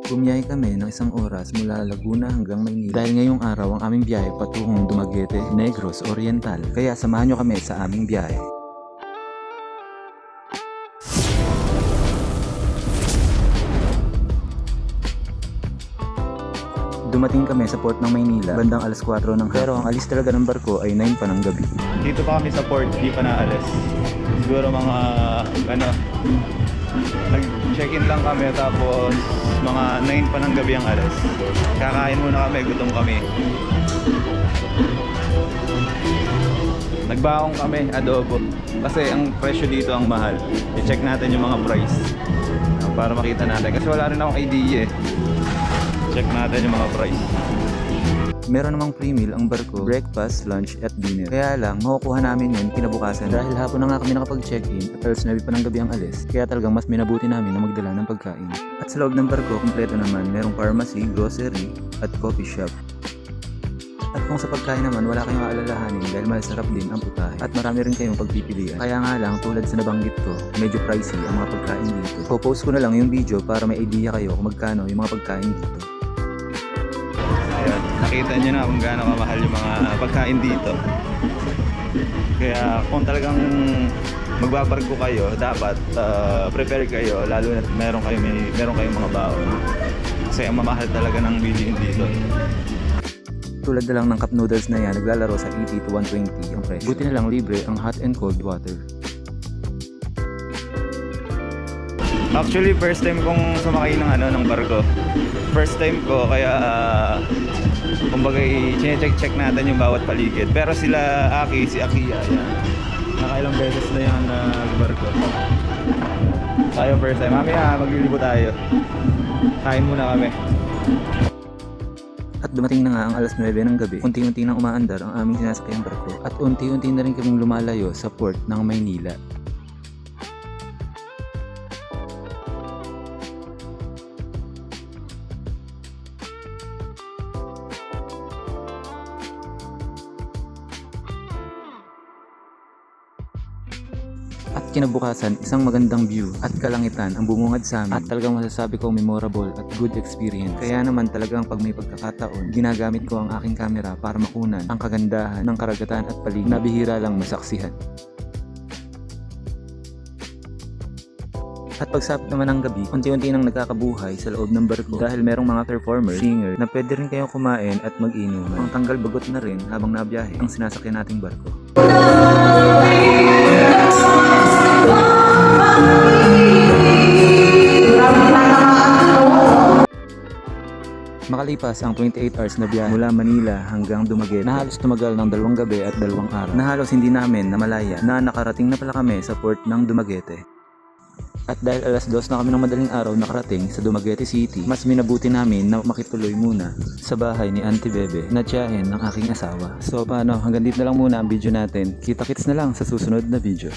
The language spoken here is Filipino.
Bumiyahe kami ng 1 oras mula Laguna hanggang Maynila dahil ngayong araw ang aming biyahe patungong Dumaguete, Negros Oriental. Kaya samahan nyo kami sa aming biyahe. Dumating kami sa port ng Maynila bandang alas 4 ng hapon. Pero ang alis talaga ng barko ay 9 pa ng gabi. Dito pa kami sa port, di pa naalis. Siguro mga, nag-check-in lang kami tapos mga 9 pa ng gabi ang alis. Kakain muna kami, gutom kami. Nagbaong kami, adobo. Kasi ang presyo dito ang mahal. I-check natin yung mga price para makita natin. Kasi wala rin akong idea eh. Check natin yung mga price. Meron namang free meal ang barko, breakfast, lunch at dinner. Kaya lang, makukuha namin yun kinabukasan dahil hapon na nga kami nakapag-check-in at alas 9 pa ng gabi ang alis. Kaya talagang mas minabuti namin na magdala ng pagkain. At sa loob ng barko, kumpleto naman, merong pharmacy, grocery at coffee shop. At kung sa pagkain naman, wala kayong aalalahanin dahil masarap din ang putahe. At marami rin kayong pagpipilian. Kaya nga lang, tulad sa nabanggit ko, medyo pricey ang mga pagkain dito. Popost ko na lang yung video para may idea kayo kung magkano yung mga pagkain dito. Ayan, nakita nyo na kung gaano kamahal yung mga pagkain dito. Kaya kung talagang magbabarko kayo, dapat prepare kayo, lalo na meron kayong mga baon. Kasi ang mamahal talaga ng bilihin dito. Tulad na lang ng cup noodles na yan, naglalaro sa 80 to 120 ang presyo. Buti na lang libre ang hot and cold water. Actually, first time kong sumakay ng barko. First time ko, kaya kumbaga i-check natin yung bawat paligid. Pero si Akiya, yan. Nakailang beses na yan barko. Tayo first time. Mamaya maglilibo tayo. Kain muna kami. At dumating na nga ang alas 9 ng gabi. Unti-unti nang umaandar ang aming sinasakyang barko. At unti-unti na rin kaming lumalayo sa port ng Maynila. At kinabukasan, isang magandang view at kalangitan ang bumungad sa amin at talagang masasabi kong memorable at good experience. Kaya naman talagang pag may pagkakataon, ginagamit ko ang aking camera para makunan ang kagandahan ng karagatan at paligid na bihira lang masaksihan. At pagsapit naman ng gabi, unti-unti nang nagkakabuhay sa loob ng barko dahil merong mga performer, singer na pwede rin kayong kumain at mag-inuman. Ang tanggal bagot na rin habang nabiyahe ang sinasakyan nating barko. Makalipas ang 28 hours na biyahe mula Manila hanggang Dumaguete na halos tumagal ng 2 gabi at 2 araw na halos hindi namin namalaya na nakarating na pala kami sa port ng Dumaguete. At dahil alas 2 na kami ng madaling araw nakarating sa Dumaguete City, mas minabuti namin na makituloy muna sa bahay ni Auntie Bebe na tiyahin ng aking asawa. So paano, hanggang dito na lang muna ang video natin. Kita-kits na lang sa susunod na video.